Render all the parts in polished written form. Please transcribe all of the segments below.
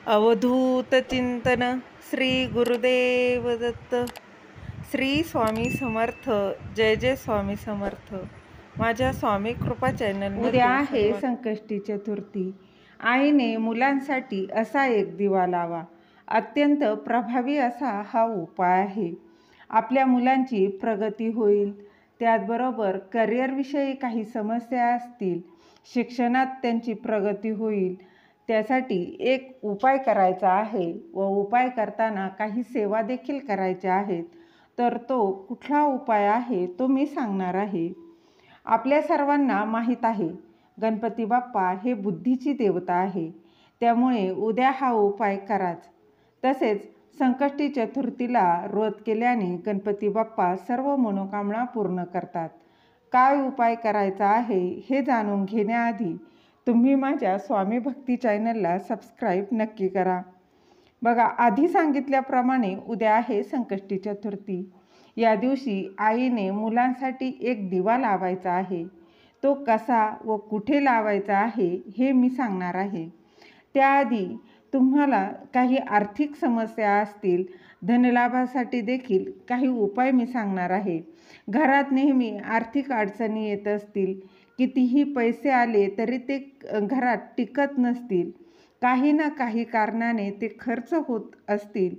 अवधूत चिंतन श्री गुरुदेव दत्त. श्री स्वामी समर्थ. जय जय स्वामी समर्थ. माझ्या स्वामी कृपा चॅनल. उद्या आहे संकष्टी चतुर्थी. आईने मुलांसाठी असा एक दिवा लावा. अत्यंत प्रभावी असा हा उपाय आहे. आपल्या मुलांची प्रगती होईल, त्याचबरोबर करिअरविषयी काही समस्या असतील, शिक्षणात त्यांची प्रगती होईल, त्यासाठी एक उपाय करायचा आहे व उपाय करताना काही सेवा देखील करायच्या आहेत. तर तो कुठला उपाय आहे तो मी सांगणार आहे. आपल्या सर्वांना माहीत आहे, गणपती बाप्पा हे बुद्धीची देवता आहे. त्यामुळे उद्या हा उपाय कराच. तसेच संकष्टी चतुर्थीला व्रत केल्याने गणपती बाप्पा सर्व मनोकामना पूर्ण करतात. काय उपाय करायचा आहे हे जाणून घेण्याआधी तुम्ही माझ्या स्वामी भक्ती चॅनलला सबस्क्राईब नक्की करा. बघा, आधी सांगितल्याप्रमाणे उद्या आहे संकष्टी चतुर्थी. या दिवशी आईने मुलांसाठी एक दिवा लावायचा आहे. तो कसा व कुठे लावायचा आहे हे मी सांगणार आहे. त्याआधी तुम्हाला काही आर्थिक समस्या असतील, धनलाभासाठी देखील काही उपाय मी सांगणार आहे. घरात नेहमी आर्थिक अडचणी येत असतील, कितीही पैसे आले तरी ते घरात टिकत नसतील, काही ना काही कारणाने ते खर्च होत असतील,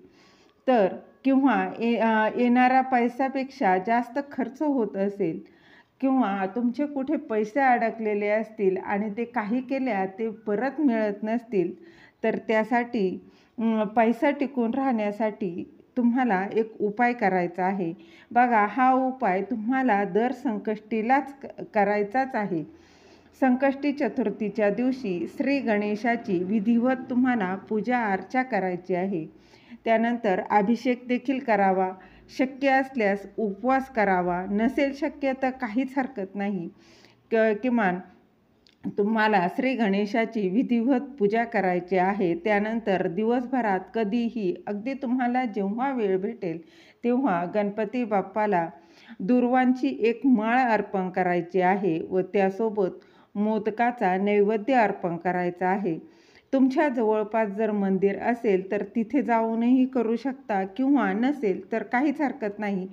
तर किंवा येणारा पैशापेक्षा जास्त खर्च होत असेल, किंवा तुमचे कुठे पैसे अडकलेले असतील आणि ते काही केल्या ते परत मिळत नसतील, तर त्यासाठी पैसा टिकून राहण्यासाठी तुम्हाला एक उपाय करायचा आहे. बघा, हा उपाय तुम्हाला दर संकष्टीलाच करायचाच आहे. संकष्टी चतुर्थीच्या दिवशी श्री गणेशाची विधिवत तुम्हाला पूजा अर्चा करायची आहे. त्यानंतर अभिषेक देखील करावा. शक्य असल्यास उपवास करावा. नसेल शक्य तर काहीच हरकत नाही. किमान तुम्हाला श्री गणेशाची विधिवत पूजा करायची आहे. त्यानंतर दिवसभरात कधीही अगदी तुम्हाला जेव्हा वेळ भेटेल तेव्हा गणपती बाप्पाला दुर्वांची एक माळ अर्पण करायची आहे व त्यासोबत मोदकाचा नैवेद्य अर्पण करायचा आहे. तुमच्या जवळपास जर मंदिर असेल तर तिथे जाऊनही करू शकता, किंवा नसेल तर काहीच हरकत नाही.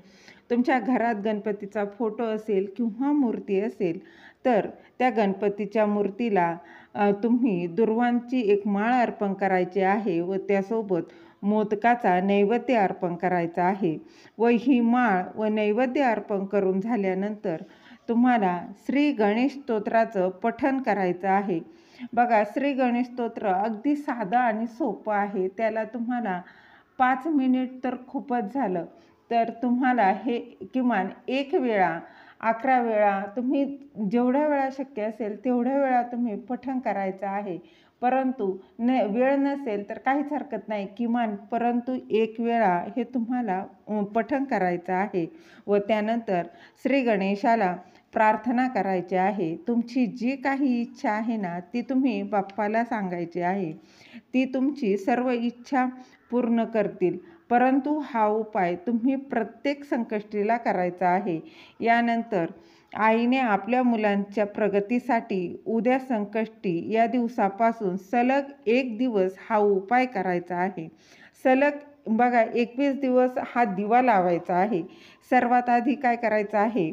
तुमच्या घरात गणपतीचा फोटो असेल किंवा मूर्ती असेल तर त्या गणपतीच्या मूर्तीला तुम्ही दुर्वांची एक माळ अर्पण करायची आहे व त्यासोबत मोदकाचा नैवेद्य अर्पण करायचा आहे. व ही माळ व नैवेद्य अर्पण करून झाल्यानंतर तुम्हाला श्री गणेश स्तोत्राचं पठण करायचं आहे. बघा, श्री गणेश स्तोत्र अगदी साधं आणि सोपं आहे. त्याला तुम्हाला 5 मिनिट तर खूपच झालं, तर तुम्हाला हे किमान 1 वेळा 11 वेळा तुम्ही जेवढ्या वेळा शक्य असेल तेवढ्या वेळा तुम्ही पठण करायचं आहे. परंतु वेळ नसेल तर काहीच हरकत नाही, किमान परंतु 1 वेळा हे तुम्हाला पठण करायचं आहे. व त्यानंतर श्री गणेशाला प्रार्थना करायची आहे. तुमची जी काही इच्छा आहे ना ती तुम्ही बाप्पाला सांगायची आहे. ती तुमची सर्व इच्छा पूर्ण करतील. परंतु हा उपाय तुम्ही प्रत्येक संकष्टीला करायचा आहे. यानंतर आईने आपल्या मुलांच्या प्रगतीसाठी उद्या संकष्टी या दिवसापासून सलग 1 दिवस हा उपाय करायचा आहे. सलग बघा 21 दिवस हा दिवा लावायचा आहे. सर्वात आधी काय करायचं आहे,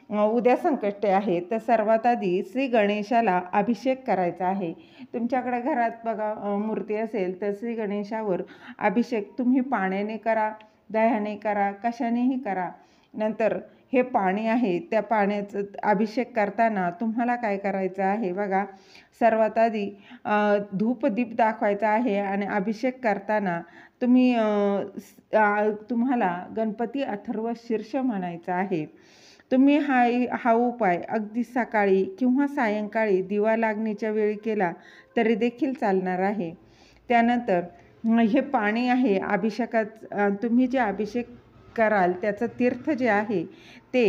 उद्या संकष्टी आहे तर सर्वात आधी श्री गणेशाला अभिषेक करायचा आहे. तुमच्याकडे घरात बघा मूर्ती असेल तर श्री गणेशावर अभिषेक तुम्ही पाण्याने करा, दह्याने करा, कशानेही करा. नंतर हे पाणी आहे, त्या पाण्याचं अभिषेक करताना तुम्हाला काय करायचं आहे, बघा, सर्वात आधी धूपदीप दाखवायचा आहे आणि अभिषेक करताना तुम्हाला गणपती अथर्व शीर्ष म्हणायचा आहे. तुम्ही हा उपाय अगदी सकाळी किंवा सायंकाळी दिवा लागणीच्या वेळी केला तरी देखील चालणार आहे. त्यानंतर हे पाणी आहे अभिषेकात, तुम्ही जे अभिषेक कराल त्याचं तीर्थ जे आहे ते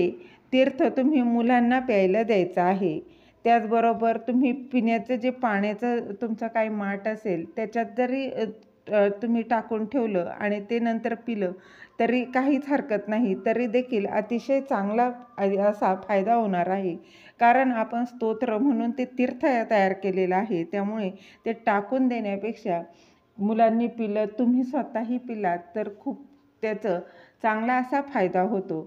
तीर्थ तुम्ही मुलांना प्यायला द्यायचं आहे. त्याचबरोबर तुम्ही पिण्याचं जे पाण्याचं तुमचं काही माठ असेल त्याच्यात जरी तुम्ही टाकून ठेवलं आणि ते नंतर पिलं तरी काहीच हरकत नाही. तरी देखील अतिशय चांगला असा फायदा होणार आहे. कारण आपण स्तोत्र म्हणून ते तीर्थ तयार केलेलं आहे. त्यामुळे ते टाकून देण्यापेक्षा मुलांनी पिलं, तुम्ही स्वतःही पिलात तर खूप त्याचं चांगला असा फायदा होतो.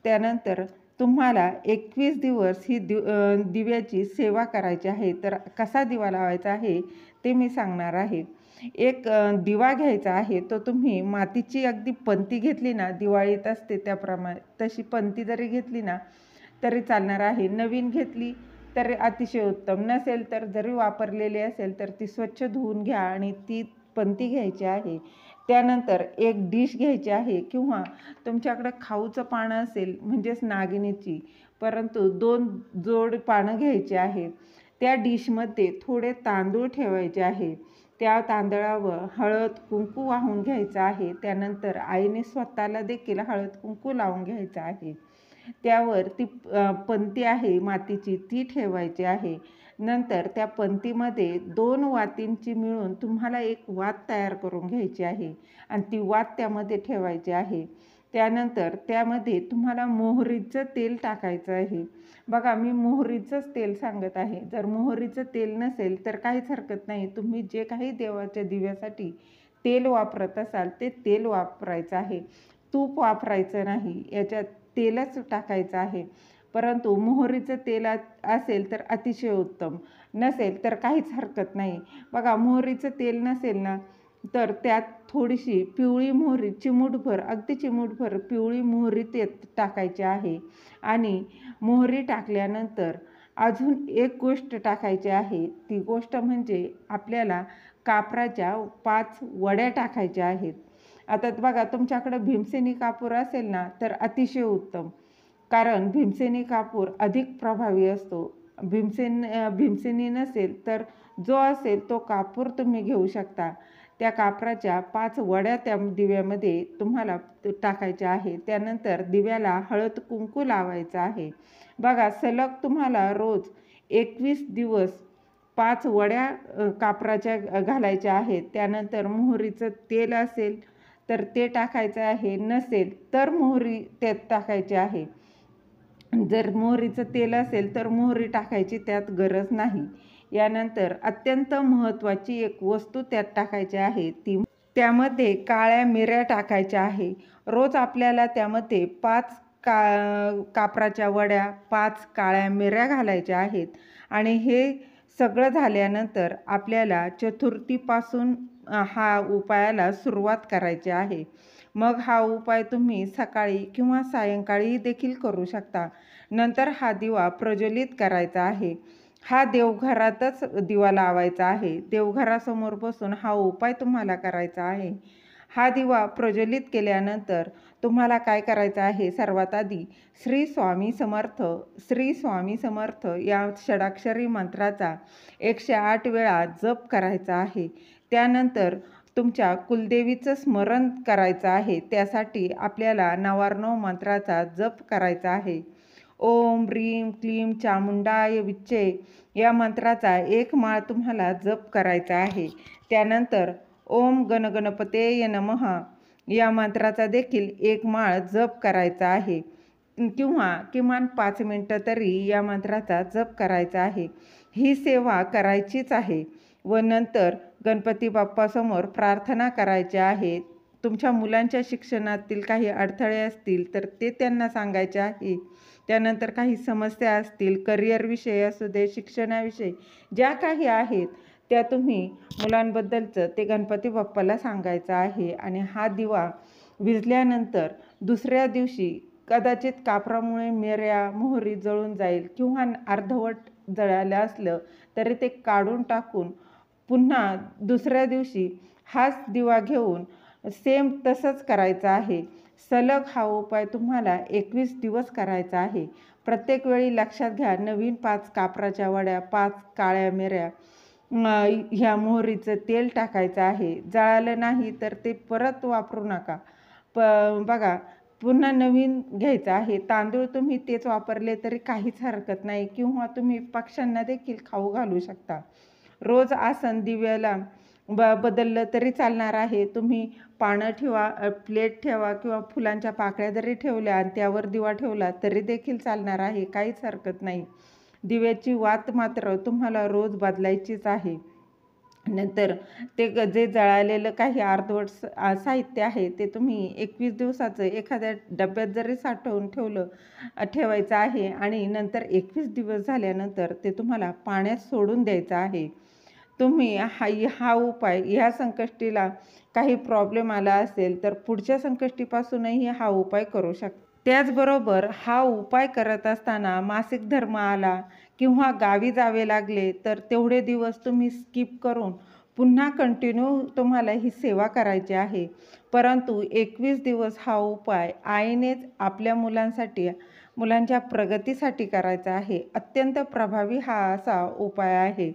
त्यानंतर तुम्हाला 21 दिवस ही दिव्याची सेवा करायची आहे. तर कसा दिवा लावायचा आहे ते मी सांगणार आहे. एक दिवा घ्यायचा आहे, तो तुम्ही मातीची अगदी पंती घेतली ना, दिवाळीत असते त्याप्रमाणे तशी पंती जरी घेतली ना तरी चालणार आहे. नवीन घेतली तर अतिशय उत्तम, नसेल तर जरी वापरलेली असेल तर ती स्वच्छ धुवून घ्या आणि ती पंती घ्यायची आहे. त्यानंतर एक डिश घ्यायची आहे किंवा तुमच्याकडं खाऊचं पानं असेल म्हणजेच नागिनीची, परंतु 2 जोड पानं घ्यायची आहे. त्या डिशमध्ये थोडे तांदूळ ठेवायचे आहे. त्या तांदळावर हळद कुंकू वाहून घ्यायचं आहे. त्यानंतर आईने स्वतःला देखील हळद कुंकू लावून घ्यायचं आहे. त्यावर ती पंती आहे मातीची ती ठेवायची आहे. नंतर त्या पंतीमध्ये 2 वातींची मिळून तुम्हाला एक वात तयार करून घ्यायची आहे आणि ती वात त्यामध्ये ठेवायची आहे. त्यानंतर त्यामध्ये तुम्हाला मोहरीचं तेल टाकायचं आहे. बघा, मी मोहरीचंच तेल सांगत आहे. जर मोहरीचं तेल नसेल तर काहीच हरकत नाही. तुम्ही जे काही देवाच्या दिव्यासाठी तेल वापरत असाल ते तेल वापरायचं आहे. तूप वापरायचं नाही, याच्यात तेलच टाकायचं आहे. परंतु मोहरीचं तेल असेल तर अतिशय उत्तम, नसेल तर काहीच हरकत नाही. बघा, मोहरीचं तेल नसेल ना तर त्यात थोडीशी पिवळी मोहरी, चिमूटभर, अगदी चिमूटभर पिवळी मोहरी ते टाकायची आहे. आणि मोहरी टाकल्यानंतर अजून एक गोष्ट टाकायची आहे. ती गोष्ट म्हणजे आपल्याला कापराच्या 5 वड्या टाकायच्या आहेत. आता बघा, तुमच्याकडं भीमसेनी कापूर असेल ना तर अतिशय उत्तम, कारण भीमसेनी कापूर अधिक प्रभावी असतो. भीमसेनी नसेल तर जो असेल तो कापूर तुम्ही घेऊ शकता. त्या कापराच्या 5 वड्या त्या दिव्यामध्ये तुम्हाला टाकायच्या आहे. त्यानंतर दिव्याला हळद कुंकू लावायचं आहे. बघा, सलग तुम्हाला रोज 21 दिवस 5 वड्या कापराच्या घालायच्या आहेत. त्यानंतर मोहरीचं तेल असेल तर ते टाकायचं आहे, नसेल तर मोहरी त्यात टाकायची आहे. जर मोहरीचं तेल असेल तर मोहरी टाकायची त्यात गरज नाही. यानंतर अत्यंत महत्त्वाची एक वस्तू त्यात टाकायची आहे, ती त्यामध्ये काळ्या मिऱ्या टाकायच्या आहे. रोज आपल्याला त्यामध्ये 5 कापराच्या वड्या, 5 काळ्या मिऱ्या घालायच्या आहेत. आणि हे सगळं झाल्यानंतर आपल्याला चतुर्थीपासून हा उपायाला सुरुवात करायची आहे. मग हा उपाय तुम्ही सकाळी किंवा सायंकाळी देखील करू शकता. नंतर हा दिवा प्रज्वलित करायचा आहे. हा देवघरातच दिवा लावायचा आहे. देवघरासमोर बसून हा उपाय तुम्हाला करायचा आहे. हा दिवा प्रज्वलित केल्यानंतर तुम्हाला काय करायचं आहे, सर्वात आधी श्री स्वामी समर्थ, श्री स्वामी समर्थ या षडाक्षरी मंत्राचा 108 वेळा जप करायचा आहे. त्यानंतर तुमच्या कुलदेवीचं स्मरण करायचं आहे. त्यासाठी आपल्याला 999 मंत्राचा जप करायचा आहे. ओम ह्रीं क्लीं चामुंडाय विच्चे या मंत्राचा 1 माळ तुम्हाला जप करायचा आहे. त्यानंतर ओम गणगणपतेय नमः या मंत्राचा देखील 1 माळ जप करायचा आहे. किंवा किमान 5 मिनटं तरी या मंत्राचा जप करायचा आहे. ही सेवा करायचीच आहे. व नंतर गणपती बाप्पासमोर प्रार्थना करायची आहे. तुमच्या मुलांच्या शिक्षणातील काही अडथळे असतील तर ते त्यांना सांगायचे आहे. त्यानंतर काही समस्या असतील, करिअरविषयी असू दे, शिक्षणाविषयी ज्या काही आहेत त्या तुम्ही मुलांबद्दलचं ते गणपती बाप्पाला सांगायचं आहे. आणि हा दिवा विझल्यानंतर दुसऱ्या दिवशी कदाचित कापरामुळे मिऱ्या, मोहरी जळून जाईल किंवा अर्धवट जळालं असलं तरी ते काढून टाकून पुन्हा दुसऱ्या दिवशी हाच दिवा घेऊन सेम तसंच करायचं आहे. सलग हा उपाय तुम्हाला 21 दिवस करायचा आहे. प्रत्येक वेळी लक्षात घ्या, नवीन 5 कापराच्या वड्या, 5 काळ्या मिऱ्या, ह्या मोहरीचं तेल टाकायचं आहे. जळालं नाही तर ते परत वापरू नका. बघा, पुन्हा नवीन घ्यायचं आहे. तांदूळ तुम्ही तेच वापरले तरी काहीच हरकत नाही किंवा तुम्ही पक्ष्यांना देखील खाऊ घालू शकता. रोज आसन दिव्याला बदललं तरी चालणार आहे. तुम्ही पानं ठेवा, प्लेट ठेवा किंवा फुलांच्या पाकळ्या जरी ठेवल्या आणि त्यावर दिवा ठेवला तरी देखील चालणार आहे, काहीच हरकत नाही. दिव्याची वात मात्र तुम्हाला रोज बदलायचीच आहे. नंतर ते जे जळालेलं काही अर्धवट साहित्य आहे ते तुम्ही 21 दिवसाचं एखाद्या डब्यात जरी साठवून ठेवायचं आहे आणि नंतर 21 दिवस झाल्यानंतर ते तुम्हाला पाण्यात सोडून द्यायचं आहे. तुम्ही हा उपाय ह्या संकष्टीला काही प्रॉब्लेम आला असेल तर पुढच्या संकष्टीपासूनही हा उपाय करू शकता. त्याचबरोबर हा उपाय करत असताना मासिक धर्म आला किंवा गावी जावे लागले तर तेवढे दिवस तुम्ही स्किप करून पुन्हा कंटिन्यू तुम्हाला ही सेवा करायची आहे. परंतु 21 दिवस हा उपाय आईनेच आपल्या मुलांच्या प्रगतीसाठी करायचा आहे. अत्यंत प्रभावी हा असा उपाय आहे.